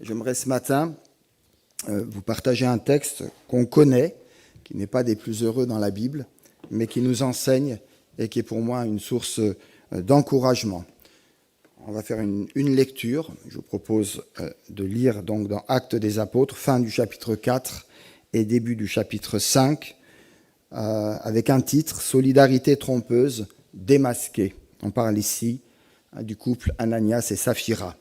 J'aimerais ce matin vous partager un texte qu'on connaît, qui n'est pas des plus heureux dans la Bible, mais qui nous enseigne et qui est pour moi une source d'encouragement. On va faire une lecture. Je vous propose de lire donc dans Actes des Apôtres, fin du chapitre 4 et début du chapitre 5, avec un titre, Solidarité trompeuse, démasquée. On parle ici du couple Ananias et Saphira.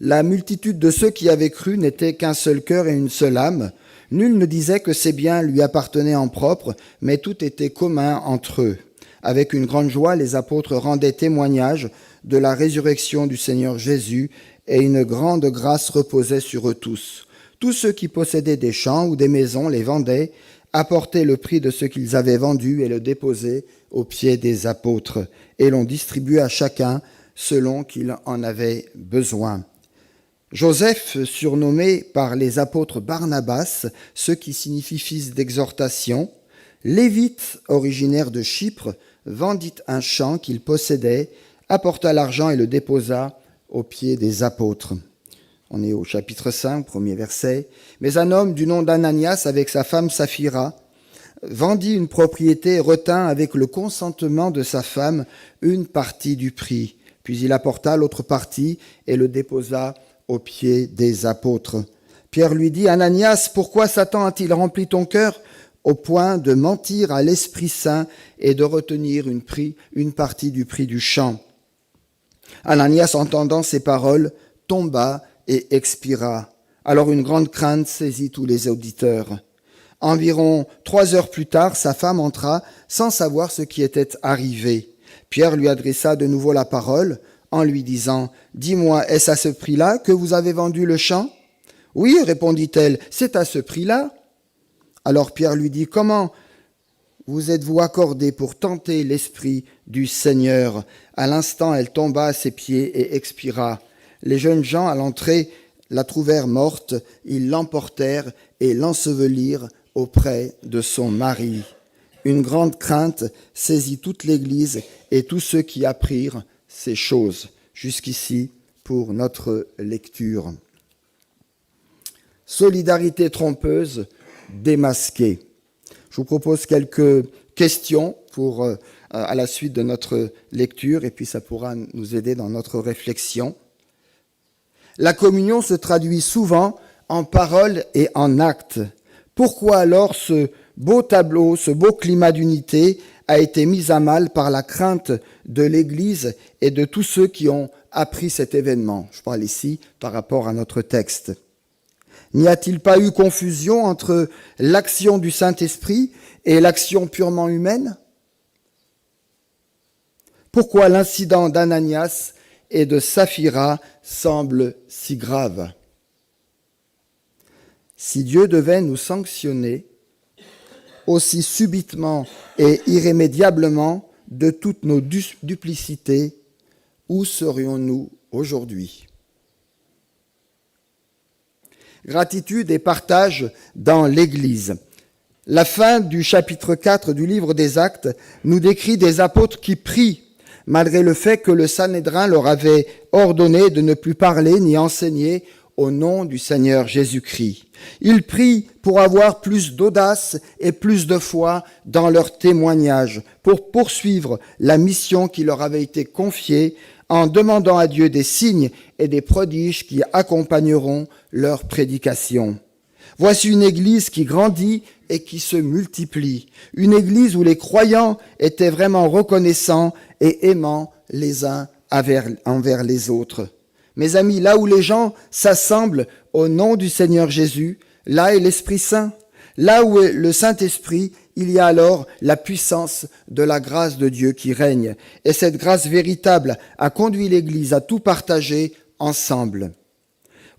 La multitude de ceux qui avaient cru n'était qu'un seul cœur et une seule âme. Nul ne disait que ses biens lui appartenaient en propre, mais tout était commun entre eux. Avec une grande joie, les apôtres rendaient témoignage de la résurrection du Seigneur Jésus, et une grande grâce reposait sur eux tous. Tous ceux qui possédaient des champs ou des maisons les vendaient, apportaient le prix de ce qu'ils avaient vendu et le déposaient aux pieds des apôtres, et l'on distribuait à chacun selon qu'il en avait besoin. Joseph, surnommé par les apôtres Barnabas, ce qui signifie fils d'exhortation, lévite originaire de Chypre, vendit un champ qu'il possédait, apporta l'argent et le déposa aux pieds des apôtres. On est au chapitre 5, premier verset. Mais un homme du nom d'Ananias, avec sa femme Saphira, vendit une propriété et retint avec le consentement de sa femme une partie du prix. Puis il apporta l'autre partie et le déposa aux pieds des apôtres. Pierre lui dit, « Ananias, pourquoi Satan a-t-il rempli ton cœur au point de mentir à l'Esprit Saint et de retenir une partie du prix du champ ?» Ananias, entendant ces paroles, tomba et expira. Alors une grande crainte saisit tous les auditeurs. Environ 3 heures plus tard, sa femme entra sans savoir ce qui était arrivé. Pierre lui adressa de nouveau la parole en lui disant, « Dis-moi, est-ce à ce prix-là que vous avez vendu le champ ?» ?»« Oui, répondit-elle, c'est à ce prix-là. » Alors Pierre lui dit, « Comment vous êtes-vous accordé pour tenter l'Esprit du Seigneur ?» À l'instant, elle tomba à ses pieds et expira. Les jeunes gens, à l'entrée, la trouvèrent morte. Ils l'emportèrent et l'ensevelirent auprès de son mari. Une grande crainte saisit toute l'Église et tous ceux qui apprirent ces choses. Jusqu'ici pour notre lecture. Solidarité trompeuse, démasquée. Je vous propose quelques questions à la suite de notre lecture et puis ça pourra nous aider dans notre réflexion. La communion se traduit souvent en paroles et en actes. Pourquoi alors ce beau tableau, ce beau climat d'unité a été mis à mal par la crainte de l'Église et de tous ceux qui ont appris cet événement? Je parle ici par rapport à notre texte. N'y a-t-il pas eu confusion entre l'action du Saint-Esprit et l'action purement humaine? Pourquoi l'incident d'Ananias et de Saphira semble si grave? Si Dieu devait nous sanctionner aussi subitement et irrémédiablement de toutes nos duplicités, où serions-nous aujourd'hui? Gratitude et partage dans l'Église. La fin du chapitre 4 du livre des Actes nous décrit des apôtres qui prient, malgré le fait que le Sanhédrin leur avait ordonné de ne plus parler ni enseigner au nom du Seigneur Jésus-Christ. Ils prient pour avoir plus d'audace et plus de foi dans leur témoignage, pour poursuivre la mission qui leur avait été confiée en demandant à Dieu des signes et des prodiges qui accompagneront leur prédication. Voici une église qui grandit et qui se multiplie, une église où les croyants étaient vraiment reconnaissants et aimants les uns envers les autres. Mes amis, là où les gens s'assemblent au nom du Seigneur Jésus, là est l'Esprit Saint. Là où est le Saint-Esprit, il y a alors la puissance de la grâce de Dieu qui règne. Et cette grâce véritable a conduit l'Église à tout partager ensemble.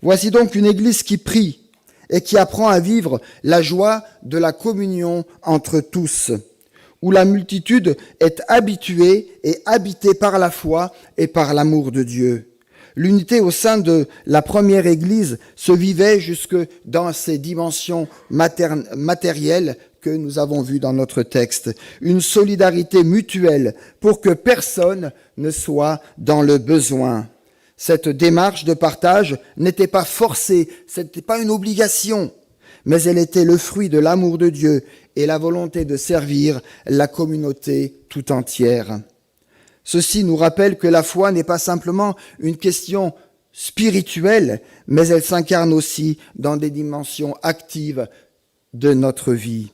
Voici donc une Église qui prie et qui apprend à vivre la joie de la communion entre tous, où la multitude est habituée et habitée par la foi et par l'amour de Dieu. L'unité au sein de la première Église se vivait jusque dans ses dimensions matérielles que nous avons vues dans notre texte. Une solidarité mutuelle pour que personne ne soit dans le besoin. Cette démarche de partage n'était pas forcée, ce n'était pas une obligation, mais elle était le fruit de l'amour de Dieu et la volonté de servir la communauté tout entière. Ceci nous rappelle que la foi n'est pas simplement une question spirituelle, mais elle s'incarne aussi dans des dimensions actives de notre vie.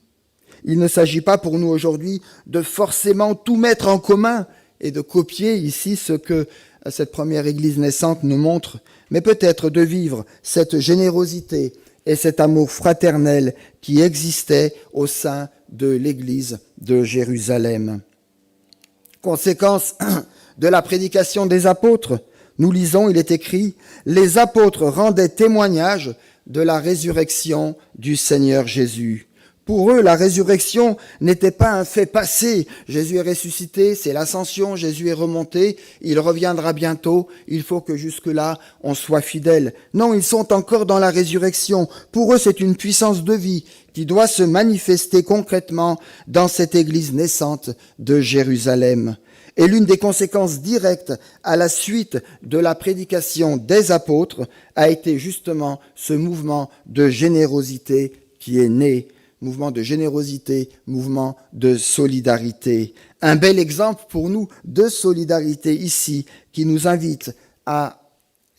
Il ne s'agit pas pour nous aujourd'hui de forcément tout mettre en commun et de copier ici ce que cette première Église naissante nous montre, mais peut-être de vivre cette générosité et cet amour fraternel qui existait au sein de l'Église de Jérusalem. Conséquence de la prédication des apôtres, nous lisons, il est écrit, « Les apôtres rendaient témoignage de la résurrection du Seigneur Jésus. » Pour eux, la résurrection n'était pas un fait passé. Jésus est ressuscité, c'est l'ascension, Jésus est remonté, il reviendra bientôt, il faut que jusque-là, on soit fidèle. Non, ils sont encore dans la résurrection. Pour eux, c'est une puissance de vie qui doit se manifester concrètement dans cette église naissante de Jérusalem. Et l'une des conséquences directes à la suite de la prédication des apôtres a été justement ce mouvement de générosité qui est né. Mouvement de générosité, mouvement de solidarité. Un bel exemple pour nous de solidarité ici qui nous invite à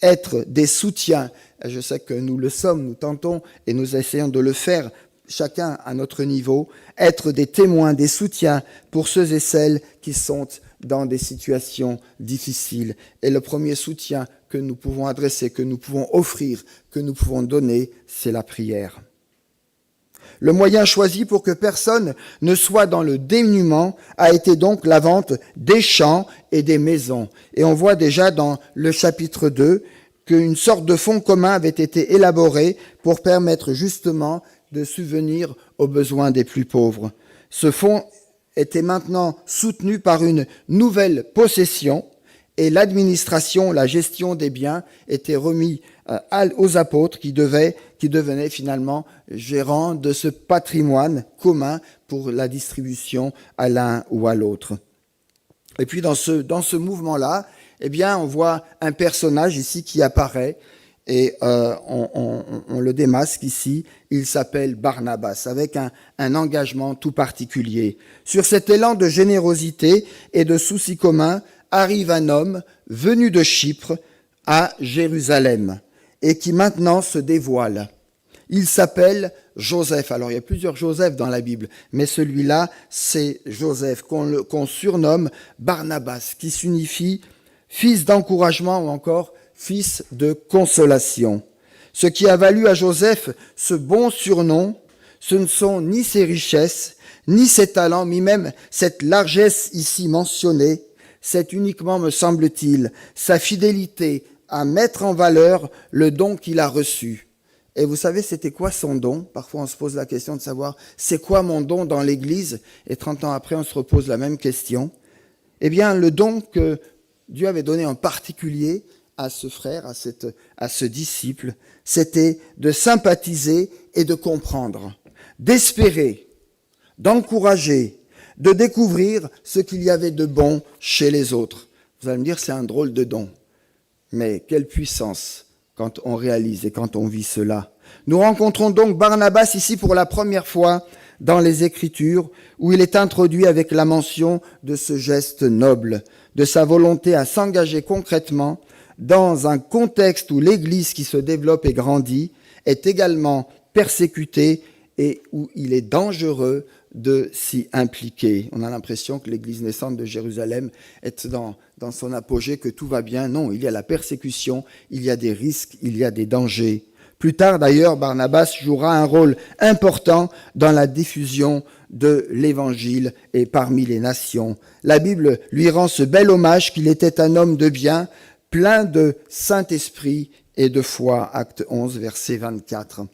être des soutiens. Je sais que nous le sommes, nous tentons et nous essayons de le faire chacun à notre niveau, être des témoins, des soutiens pour ceux et celles qui sont dans des situations difficiles. Et le premier soutien que nous pouvons adresser, que nous pouvons offrir, que nous pouvons donner, c'est la prière. Le moyen choisi pour que personne ne soit dans le dénuement a été donc la vente des champs et des maisons. Et on voit déjà dans le chapitre 2 qu'une sorte de fonds commun avait été élaboré pour permettre justement de subvenir aux besoins des plus pauvres. Ce fonds était maintenant soutenu par une nouvelle possession et l'administration, la gestion des biens était remis aux apôtres qui devenaient finalement gérants de ce patrimoine commun pour la distribution à l'un ou à l'autre. Et puis dans ce mouvement-là, eh bien, on voit un personnage ici qui apparaît et on le démasque ici. Il s'appelle Barnabas, avec un engagement tout particulier. Sur cet élan de générosité et de souci commun arrive un homme venu de Chypre à Jérusalem et qui maintenant se dévoile. Il s'appelle Joseph. Alors, il y a plusieurs Joseph dans la Bible, mais celui-là, c'est Joseph, qu'on surnomme Barnabas, qui signifie fils d'encouragement ou encore fils de consolation. Ce qui a valu à Joseph ce bon surnom, ce ne sont ni ses richesses, ni ses talents, ni même cette largesse ici mentionnée, c'est uniquement, me semble-t-il, sa fidélité à mettre en valeur le don qu'il a reçu. Et vous savez, c'était quoi son don? Parfois, on se pose la question de savoir, c'est quoi mon don dans l'Église? Et 30 ans après, on se repose la même question. Eh bien, le don que Dieu avait donné en particulier à ce frère, à ce disciple, c'était de sympathiser et de comprendre, d'espérer, d'encourager, de découvrir ce qu'il y avait de bon chez les autres. Vous allez me dire, c'est un drôle de don. Mais quelle puissance quand on réalise et quand on vit cela. Nous rencontrons donc Barnabas ici pour la première fois dans les Écritures, où il est introduit avec la mention de ce geste noble, de sa volonté à s'engager concrètement dans un contexte où l'Église qui se développe et grandit est également persécutée et où il est dangereux de s'y impliquer. On a l'impression que l'Église naissante de Jérusalem est dans son apogée, que tout va bien. Non, il y a la persécution, il y a des risques, il y a des dangers. Plus tard, d'ailleurs, Barnabas jouera un rôle important dans la diffusion de l'Évangile et parmi les nations. La Bible lui rend ce bel hommage qu'il était un homme de bien, plein de Saint-Esprit et de foi. Acte 11, verset 24.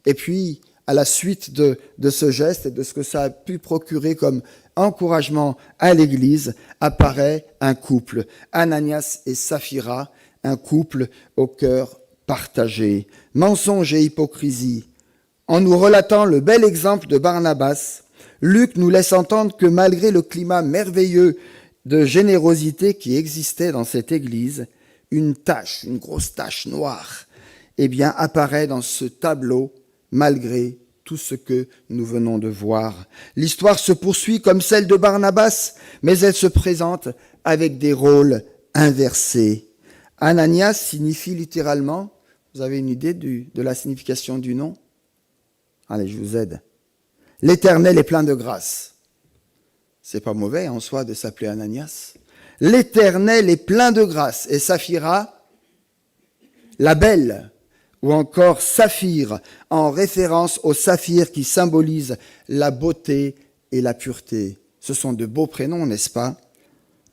Et puis, à la suite de ce geste et de ce que ça a pu procurer comme encouragement à l'Église, apparaît un couple, Ananias et Saphira, un couple au cœur partagé. Mensonge et hypocrisie. En nous relatant le bel exemple de Barnabas, Luc nous laisse entendre que malgré le climat merveilleux de générosité qui existait dans cette Église, une tache, une grosse tache noire, apparaît dans ce tableau malgré tout ce que nous venons de voir. L'histoire se poursuit comme celle de Barnabas, mais elle se présente avec des rôles inversés. Ananias signifie littéralement, vous avez une idée de la signification du nom? Allez, je vous aide. L'Éternel est plein de grâce. C'est pas mauvais en soi de s'appeler Ananias. L'Éternel est plein de grâce. Et Saphira, la belle, ou encore Saphir, en référence au saphir qui symbolise la beauté et la pureté. Ce sont de beaux prénoms, n'est-ce pas?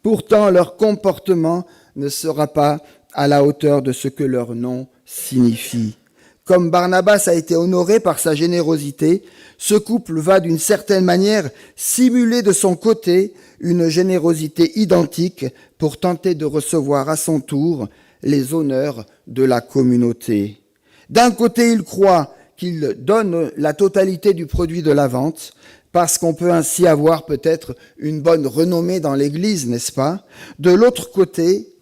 Pourtant, leur comportement ne sera pas à la hauteur de ce que leur nom signifie. Comme Barnabas a été honoré par sa générosité, ce couple va d'une certaine manière simuler de son côté une générosité identique pour tenter de recevoir à son tour les honneurs de la communauté. D'un côté, il croit qu'il donne la totalité du produit de la vente, parce qu'on peut ainsi avoir peut-être une bonne renommée dans l'Église, n'est-ce pas? De l'autre côté,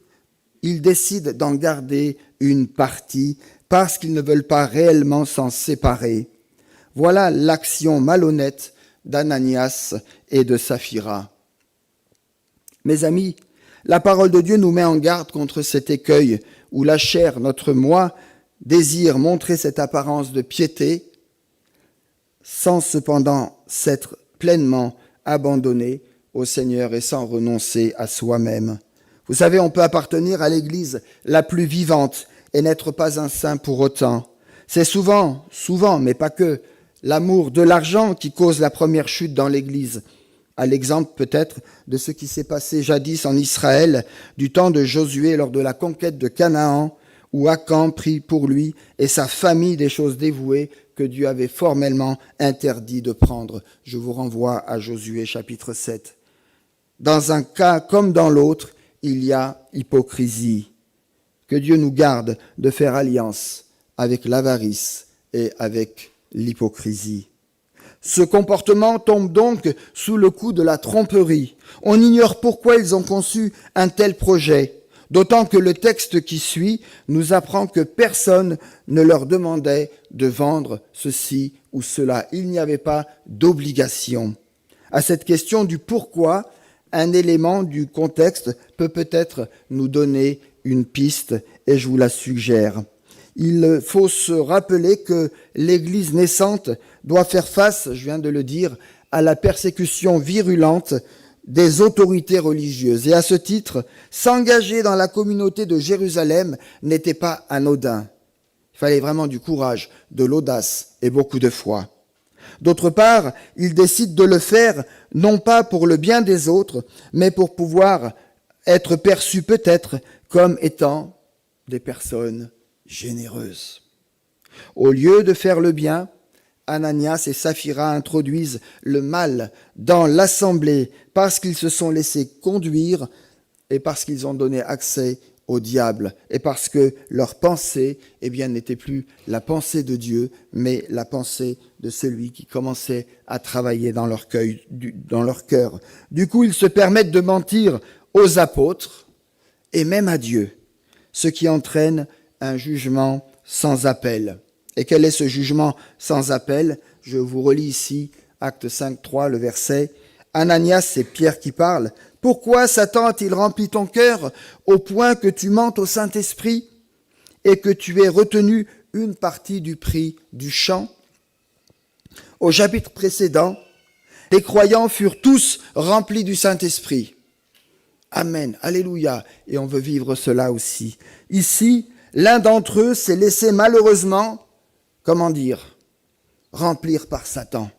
il décide d'en garder une partie, parce qu'ils ne veulent pas réellement s'en séparer. Voilà l'action malhonnête d'Ananias et de Saphira. Mes amis, la parole de Dieu nous met en garde contre cet écueil où la chair, notre moi, désire montrer cette apparence de piété sans cependant s'être pleinement abandonné au Seigneur et sans renoncer à soi-même. Vous savez, on peut appartenir à l'Église la plus vivante et n'être pas un saint pour autant. C'est souvent, mais pas que, l'amour de l'argent qui cause la première chute dans l'Église. À l'exemple peut-être de ce qui s'est passé jadis en Israël, du temps de Josué lors de la conquête de Canaan, où Akan prit pour lui et sa famille des choses dévouées que Dieu avait formellement interdit de prendre. Je vous renvoie à Josué chapitre 7. Dans un cas comme dans l'autre, il y a hypocrisie. Que Dieu nous garde de faire alliance avec l'avarice et avec l'hypocrisie. Ce comportement tombe donc sous le coup de la tromperie. On ignore pourquoi ils ont conçu un tel projet. D'autant que le texte qui suit nous apprend que personne ne leur demandait de vendre ceci ou cela. Il n'y avait pas d'obligation. À cette question du pourquoi, un élément du contexte peut peut-être nous donner une piste et je vous la suggère. Il faut se rappeler que l'Église naissante doit faire face, je viens de le dire, à la persécution virulente des autorités religieuses. Et à ce titre, s'engager dans la communauté de Jérusalem n'était pas anodin. Il fallait vraiment du courage, de l'audace et beaucoup de foi. D'autre part, ils décident de le faire non pas pour le bien des autres, mais pour pouvoir être perçus peut-être comme étant des personnes généreuses. Au lieu de faire le bien, Ananias et Saphira introduisent le mal dans l'assemblée parce qu'ils se sont laissés conduire et parce qu'ils ont donné accès au diable et parce que leur pensée n'était plus la pensée de Dieu, mais la pensée de celui qui commençait à travailler dans leur cœur. Du coup, ils se permettent de mentir aux apôtres et même à Dieu, ce qui entraîne un jugement sans appel. Et quel est ce jugement sans appel? Je vous relis ici, Acte 5, 3, le verset. Ananias, c'est Pierre qui parle. Pourquoi Satan a-t-il rempli ton cœur au point que tu mentes au Saint-Esprit et que tu aies retenu une partie du prix du champ? Au chapitre précédent, les croyants furent tous remplis du Saint-Esprit. Amen, alléluia, et on veut vivre cela aussi. Ici, l'un d'entre eux s'est laissé malheureusement, remplir par Satan.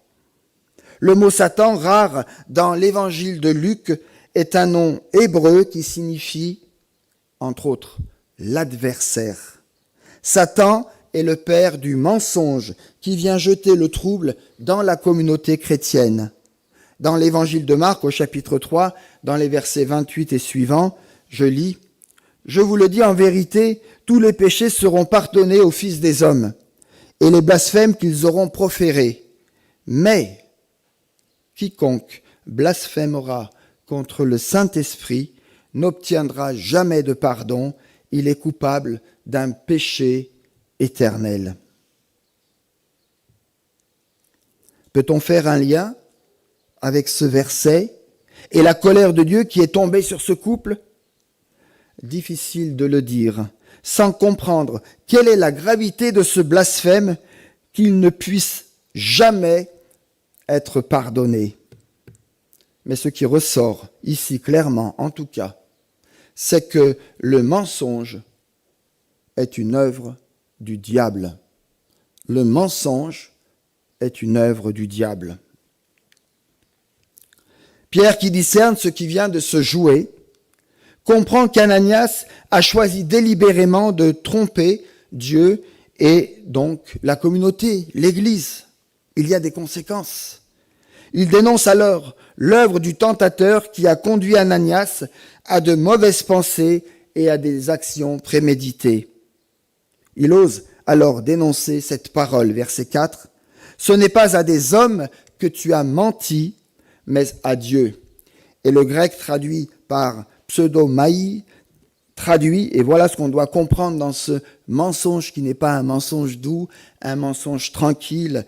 Le mot Satan, rare dans l'évangile de Luc, est un nom hébreu qui signifie, entre autres, l'adversaire. Satan est le père du mensonge qui vient jeter le trouble dans la communauté chrétienne. Dans l'évangile de Marc, au chapitre 3, dans les versets 28 et suivants, je lis « Je vous le dis en vérité, tous les péchés seront pardonnés aux fils des hommes, et les blasphèmes qu'ils auront proférés. Mais quiconque blasphémera contre le Saint-Esprit n'obtiendra jamais de pardon, il est coupable d'un péché éternel. Peut-on faire un lien avec ce verset et la colère de Dieu qui est tombée sur ce couple? Difficile de le dire, sans comprendre quelle est la gravité de ce blasphème qu'il ne puisse jamais être pardonné. Mais ce qui ressort ici clairement, en tout cas, c'est que le mensonge est une œuvre du diable. Le mensonge est une œuvre du diable. Pierre, qui discerne ce qui vient de se jouer, comprend qu'Ananias a choisi délibérément de tromper Dieu et donc la communauté, l'Église. Il y a des conséquences. Il dénonce alors l'œuvre du tentateur qui a conduit Ananias à de mauvaises pensées et à des actions préméditées. Il ose alors dénoncer cette parole, verset 4. « Ce n'est pas à des hommes que tu as menti, mais à Dieu. » Et le grec traduit par pseudomaï, traduit, et voilà ce qu'on doit comprendre dans ce mensonge qui n'est pas un mensonge doux, un mensonge tranquille.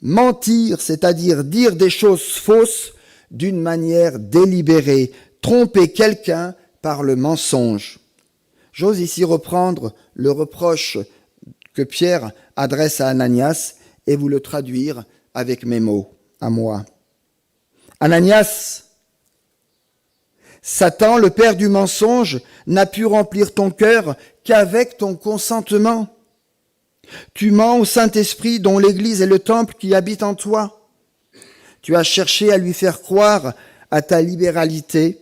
Mentir, c'est-à-dire dire des choses fausses d'une manière délibérée, tromper quelqu'un par le mensonge. J'ose ici reprendre le reproche que Pierre adresse à Ananias et vous le traduire avec mes mots, à moi. Ananias, Satan, le père du mensonge, n'a pu remplir ton cœur qu'avec ton consentement. Tu mens au Saint-Esprit dont l'Église est le temple qui habite en toi. Tu as cherché à lui faire croire à ta libéralité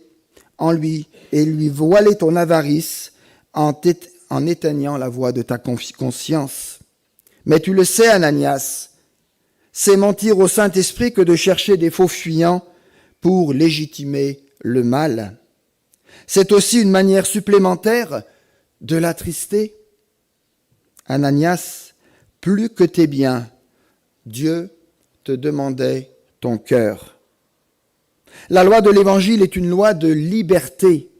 en lui et lui voiler ton avarice en éteignant la voix de ta conscience. Mais tu le sais, Ananias, c'est mentir au Saint-Esprit que de chercher des faux fuyants pour légitimer le mal. C'est aussi une manière supplémentaire de l'attrister. Ananias, plus que tes biens, Dieu te demandait ton cœur. La loi de l'Évangile est une loi de liberté.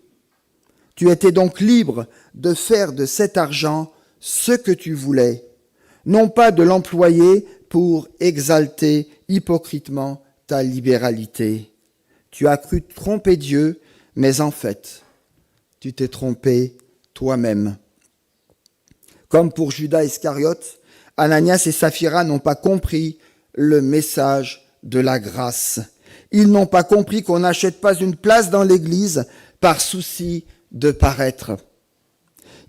Tu étais donc libre de faire de cet argent ce que tu voulais, non pas de l'employer pour exalter hypocritement ta libéralité. Tu as cru tromper Dieu, mais en fait, tu t'es trompé toi-même. Comme pour Judas Iscariote, Ananias et Saphira n'ont pas compris le message de la grâce. Ils n'ont pas compris qu'on n'achète pas une place dans l'Église par souci de paraître.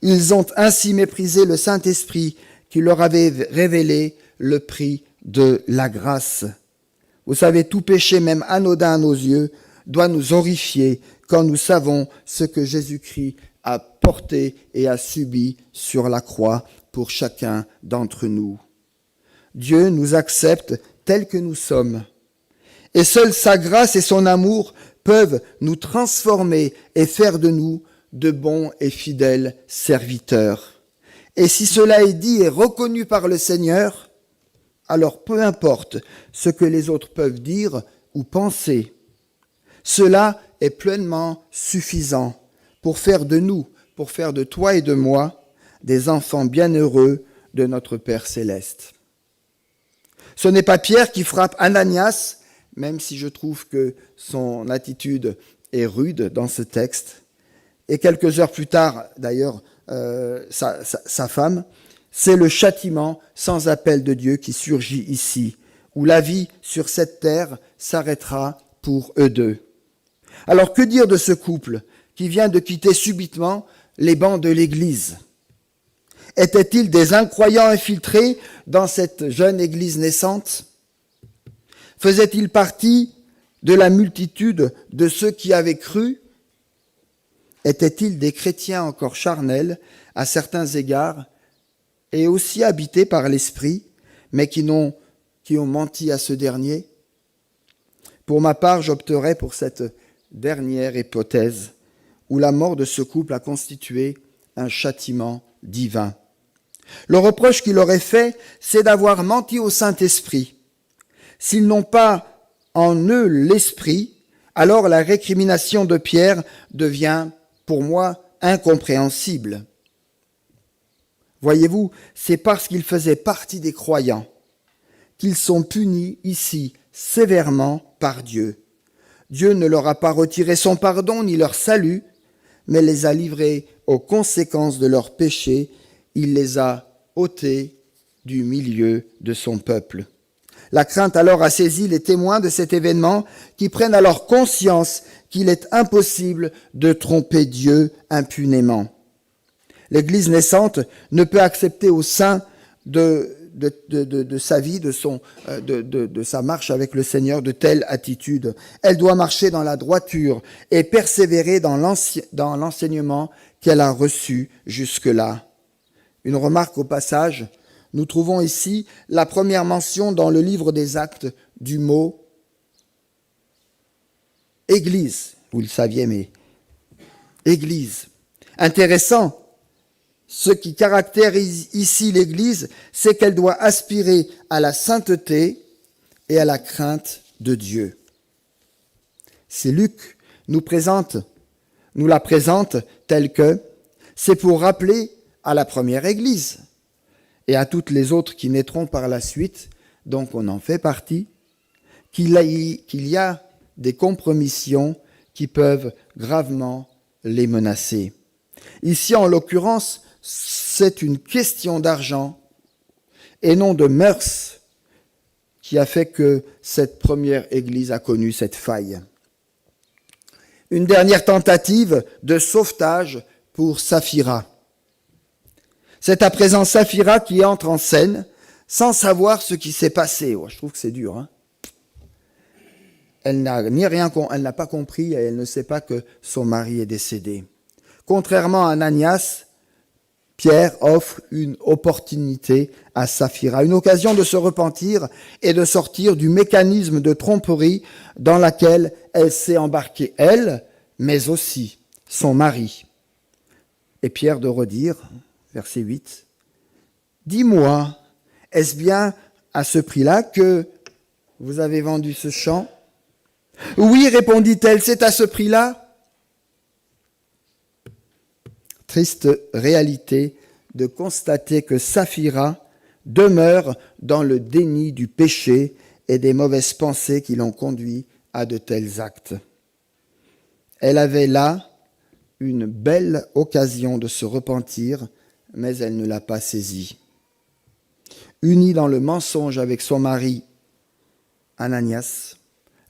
Ils ont ainsi méprisé le Saint-Esprit qui leur avait révélé le prix de la grâce. Vous savez, tout péché, même anodin à nos yeux, doit nous horrifier quand nous savons ce que Jésus-Christ a porté et a subi sur la croix pour chacun d'entre nous. Dieu nous accepte tels que nous sommes. Et seule sa grâce et son amour peuvent nous transformer et faire de nous de bons et fidèles serviteurs. Et si cela est dit et reconnu par le Seigneur, alors peu importe ce que les autres peuvent dire ou penser. Cela est pleinement suffisant pour faire de nous, pour faire de toi et de moi, des enfants bienheureux de notre Père céleste. Ce n'est pas Pierre qui frappe Ananias, même si je trouve que son attitude est rude dans ce texte. Et quelques heures plus tard, d'ailleurs, sa femme, c'est le châtiment sans appel de Dieu qui surgit ici, où la vie sur cette terre s'arrêtera pour eux deux. Alors que dire de ce couple qui vient de quitter subitement les bancs de l'Église? Étaient-ils des incroyants infiltrés dans cette jeune Église naissante? Faisaient-ils partie de la multitude de ceux qui avaient cru? Étaient-ils des chrétiens encore charnels à certains égards et aussi habités par l'Esprit, mais qui ont menti à ce dernier? Pour ma part, j'opterais pour cette dernière hypothèse, où la mort de ce couple a constitué un châtiment divin. Le reproche qu'il aurait fait, c'est d'avoir menti au Saint-Esprit. S'ils n'ont pas en eux l'Esprit, alors la récrimination de Pierre devient, pour moi, incompréhensible. Voyez-vous, c'est parce qu'ils faisaient partie des croyants qu'ils sont punis ici sévèrement par Dieu. Dieu ne leur a pas retiré son pardon ni leur salut, mais les a livrés aux conséquences de leurs péchés. Il les a ôtés du milieu de son peuple. La crainte alors a saisi les témoins de cet événement qui prennent alors conscience qu'il est impossible de tromper Dieu impunément. L'Église naissante ne peut accepter au sein de sa vie, de sa marche avec le Seigneur, de telles attitudes. Elle doit marcher dans la droiture et persévérer dans l'enseignement qu'elle a reçu jusque-là. Une remarque au passage, nous trouvons ici la première mention dans le livre des Actes du mot « Église ». Vous le saviez, mais « Église ». Intéressant. Ce qui caractérise ici l'Église, c'est qu'elle doit aspirer à la sainteté et à la crainte de Dieu. Si Luc nous la présente telle que c'est pour rappeler à la première Église et à toutes les autres qui naîtront par la suite, donc on en fait partie, qu'il y a des compromissions qui peuvent gravement les menacer. Ici, en l'occurrence, c'est une question d'argent et non de mœurs qui a fait que cette première Église a connu cette faille. Une dernière tentative de sauvetage pour Saphira. C'est à présent Saphira qui entre en scène sans savoir ce qui s'est passé. Oh, je trouve que c'est dur. Hein. Elle n'a pas compris et elle ne sait pas que son mari est décédé. Contrairement à Ananias, Pierre offre une opportunité à Saphira, une occasion de se repentir et de sortir du mécanisme de tromperie dans laquelle elle s'est embarquée, elle, mais aussi son mari. Et Pierre de redire, verset 8, « Dis-moi, est-ce bien à ce prix-là que vous avez vendu ce champ ?»« Oui, répondit-elle, c'est à ce prix-là. » Triste réalité de constater que Saphira demeure dans le déni du péché et des mauvaises pensées qui l'ont conduit à de tels actes. Elle avait là une belle occasion de se repentir, mais elle ne l'a pas saisie. Unie dans le mensonge avec son mari Ananias,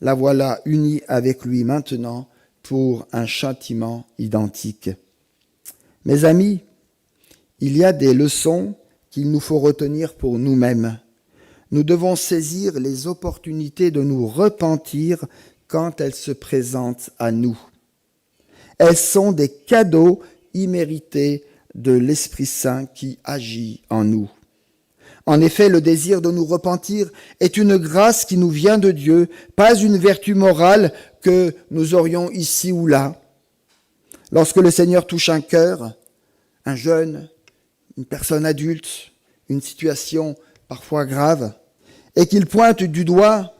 la voilà unie avec lui maintenant pour un châtiment identique. Mes amis, il y a des leçons qu'il nous faut retenir pour nous-mêmes. Nous devons saisir les opportunités de nous repentir quand elles se présentent à nous. Elles sont des cadeaux immérités de l'Esprit Saint qui agit en nous. En effet, le désir de nous repentir est une grâce qui nous vient de Dieu, pas une vertu morale que nous aurions ici ou là. Lorsque le Seigneur touche un cœur, un jeune, une personne adulte, une situation parfois grave, et qu'il pointe du doigt,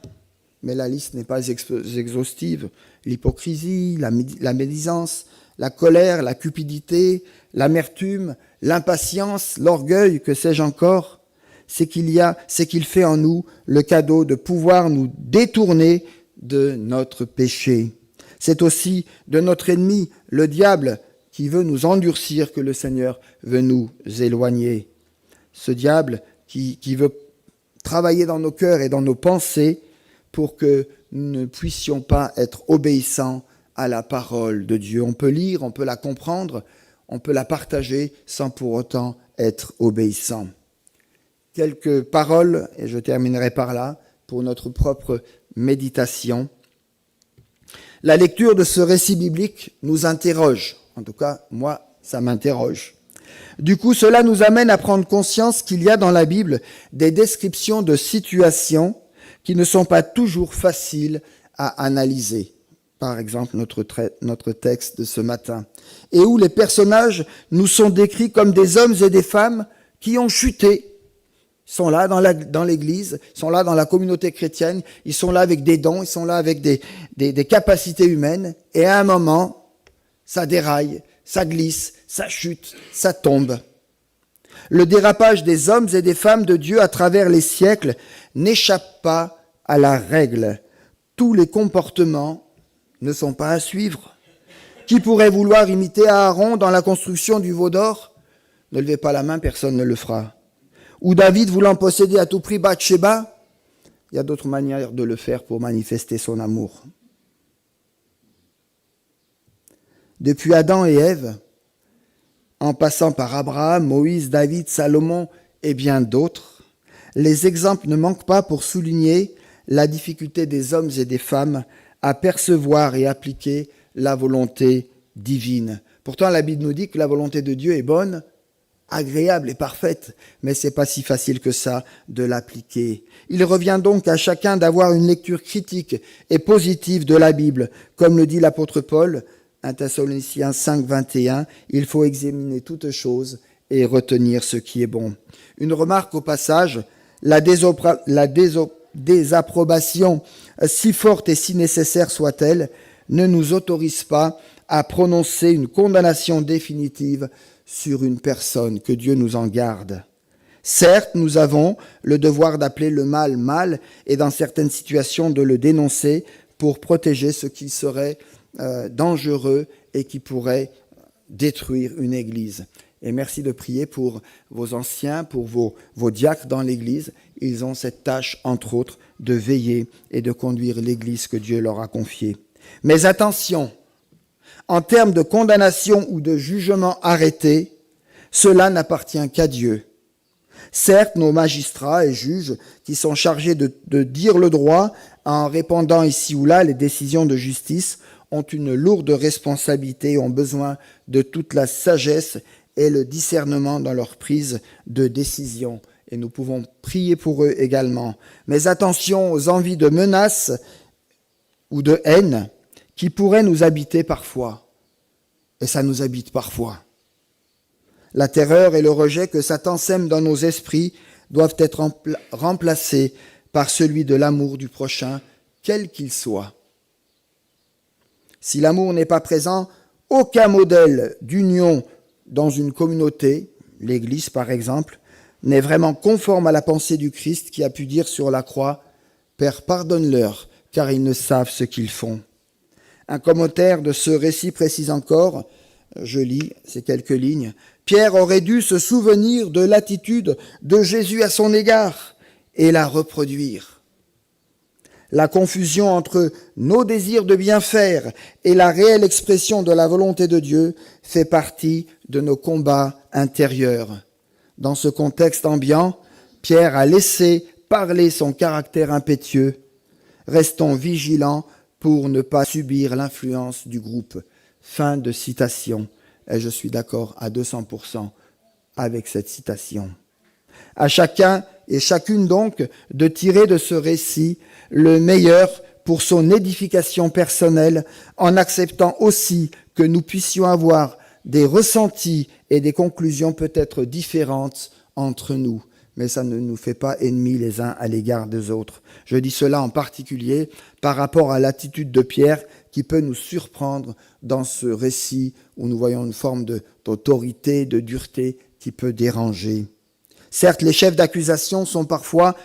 mais la liste n'est pas exhaustive, l'hypocrisie, la médisance, la colère, la cupidité, l'amertume, l'impatience, l'orgueil, que sais-je encore, c'est qu'il fait en nous le cadeau de pouvoir nous détourner de notre péché. C'est aussi de notre ennemi, le diable, qui veut nous endurcir que le Seigneur veut nous éloigner. Ce diable qui veut travailler dans nos cœurs et dans nos pensées pour que nous ne puissions pas être obéissants à la parole de Dieu. On peut lire, on peut la comprendre, on peut la partager sans pour autant être obéissant. Quelques paroles, et je terminerai par là, pour notre propre méditation. La lecture de ce récit biblique nous interroge. En tout cas, moi, ça m'interroge. Du coup, cela nous amène à prendre conscience qu'il y a dans la Bible des descriptions de situations qui ne sont pas toujours faciles à analyser. Par exemple, notre texte de ce matin. Et où les personnages nous sont décrits comme des hommes et des femmes qui ont chuté. Ils sont là dans l'Église, ils sont là dans la communauté chrétienne, ils sont là avec des dons, ils sont là avec des capacités humaines. Et à un moment, ça déraille, ça glisse, ça chute, ça tombe. Le dérapage des hommes et des femmes de Dieu à travers les siècles n'échappe pas à la règle. Tous les comportements ne sont pas à suivre. Qui pourrait vouloir imiter Aaron dans la construction du veau d'or ? Ne levez pas la main, personne ne le fera. Ou David voulant posséder à tout prix Bathsheba ? Il y a d'autres manières de le faire pour manifester son amour. Depuis Adam et Ève, en passant par Abraham, Moïse, David, Salomon et bien d'autres, les exemples ne manquent pas pour souligner la difficulté des hommes et des femmes à percevoir et appliquer la volonté divine. Pourtant, la Bible nous dit que la volonté de Dieu est bonne, agréable et parfaite, mais c'est pas si facile que ça de l'appliquer. Il revient donc à chacun d'avoir une lecture critique et positive de la Bible. Comme le dit l'apôtre Paul, 1 Thessaloniciens 5, 21, il faut examiner toutes choses et retenir ce qui est bon. Une remarque au passage, la désapprobation, si forte et si nécessaire soit-elle, ne nous autorise pas à prononcer une condamnation définitive sur une personne, que Dieu nous en garde. Certes, nous avons le devoir d'appeler le mal mal et dans certaines situations de le dénoncer pour protéger ce qui serait dangereux et qui pourrait détruire une église. Et merci de prier pour vos anciens, pour vos diacres dans l'église. Ils ont cette tâche, entre autres, de veiller et de conduire l'église que Dieu leur a confiée. Mais attention, en termes de condamnation ou de jugement arrêté, cela n'appartient qu'à Dieu. Certes, nos magistrats et juges qui sont chargés de dire le droit en répandant ici ou là les décisions de justice ont une lourde responsabilité et ont besoin de toute la sagesse et le discernement dans leur prise de décision. Et nous pouvons prier pour eux également. Mais attention aux envies de menaces ou de haine qui pourraient nous habiter parfois. Et ça nous habite parfois. La terreur et le rejet que Satan sème dans nos esprits doivent être remplacés par celui de l'amour du prochain, quel qu'il soit. Si l'amour n'est pas présent, aucun modèle d'union dans une communauté, l'Église par exemple, n'est vraiment conforme à la pensée du Christ qui a pu dire sur la croix « Père, pardonne-leur, car ils ne savent ce qu'ils font ». Un commentaire de ce récit précise encore, je lis ces quelques lignes, « Pierre aurait dû se souvenir de l'attitude de Jésus à son égard et la reproduire. » La confusion entre nos désirs de bien faire et la réelle expression de la volonté de Dieu fait partie de nos combats intérieurs. Dans ce contexte ambiant, Pierre a laissé parler son caractère impétueux. Restons vigilants pour ne pas subir l'influence du groupe. Fin de citation. Et je suis d'accord à 200% avec cette citation. À chacun et chacune donc de tirer de ce récit le meilleur pour son édification personnelle, en acceptant aussi que nous puissions avoir des ressentis et des conclusions peut-être différentes entre nous. Mais ça ne nous fait pas ennemis les uns à l'égard des autres. Je dis cela en particulier par rapport à l'attitude de Pierre qui peut nous surprendre dans ce récit où nous voyons une forme d'autorité, de dureté qui peut déranger. Certes, les chefs d'accusation sont parfois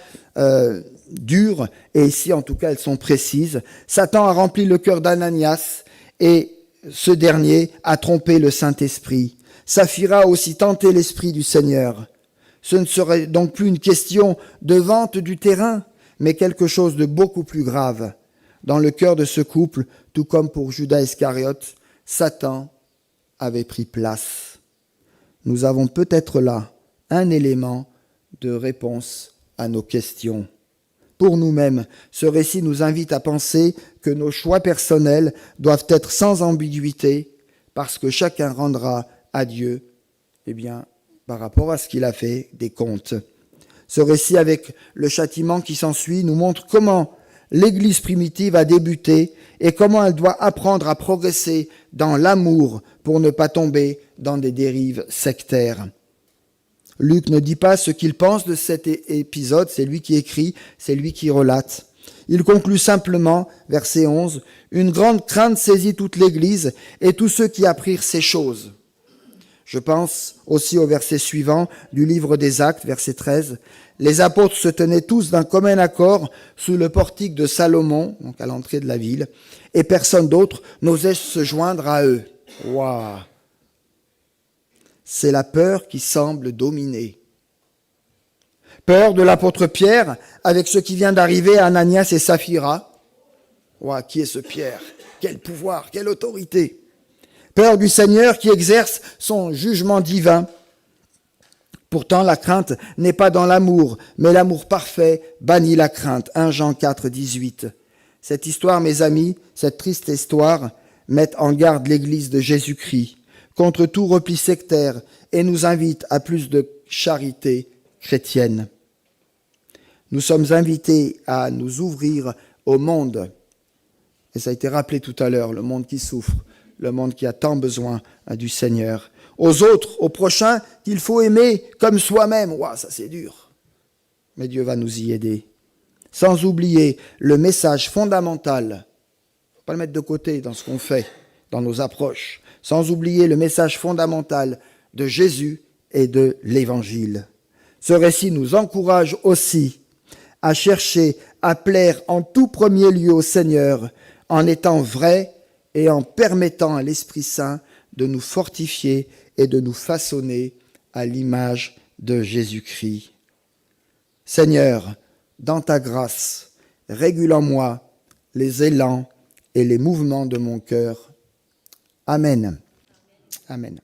dures, et ici en tout cas elles sont précises. Satan a rempli le cœur d'Ananias et ce dernier a trompé le Saint-Esprit. Saphira a aussi tenté l'Esprit du Seigneur. Ce ne serait donc plus une question de vente du terrain, mais quelque chose de beaucoup plus grave. Dans le cœur de ce couple, tout comme pour Judas Iscariote, Satan avait pris place. Nous avons peut-être là un élément de réponse à nos questions. Pour nous-mêmes, ce récit nous invite à penser que nos choix personnels doivent être sans ambiguïté, parce que chacun rendra à Dieu, par rapport à ce qu'il a fait, des comptes. Ce récit avec le châtiment qui s'ensuit nous montre comment l'Église primitive a débuté et comment elle doit apprendre à progresser dans l'amour pour ne pas tomber dans des dérives sectaires. Luc ne dit pas ce qu'il pense de cet épisode, c'est lui qui écrit, c'est lui qui relate. Il conclut simplement, verset 11, « Une grande crainte saisit toute l'Église et tous ceux qui apprirent ces choses. » Je pense aussi au verset suivant du livre des Actes, verset 13. « Les apôtres se tenaient tous d'un commun accord sous le portique de Salomon, donc à l'entrée de la ville, et personne d'autre n'osait se joindre à eux. » Waouh! C'est la peur qui semble dominer. Peur de l'apôtre Pierre avec ce qui vient d'arriver à Ananias et Saphira. Waouh, qui est ce Pierre? Quel pouvoir, quelle autorité! Peur du Seigneur qui exerce son jugement divin. Pourtant, la crainte n'est pas dans l'amour, mais l'amour parfait bannit la crainte. 1 Jean 4, 18. Cette histoire, mes amis, cette triste histoire, met en garde l'Église de Jésus-Christ contre tout repli sectaire et nous invite à plus de charité chrétienne. Nous sommes invités à nous ouvrir au monde. Et ça a été rappelé tout à l'heure, le monde qui souffre, le monde qui a tant besoin du Seigneur. Aux autres, aux prochains, qu'il faut aimer comme soi-même. Ouah, ça c'est dur. Mais Dieu va nous y aider. Sans oublier le message fondamental. Il ne faut pas le mettre de côté dans ce qu'on fait, dans nos approches. Sans oublier le message fondamental de Jésus et de l'Évangile. Ce récit nous encourage aussi à chercher à plaire en tout premier lieu au Seigneur, en étant vrai et en permettant à l'Esprit Saint de nous fortifier et de nous façonner à l'image de Jésus-Christ. Seigneur, dans ta grâce, régule en moi les élans et les mouvements de mon cœur. Amen. Amen.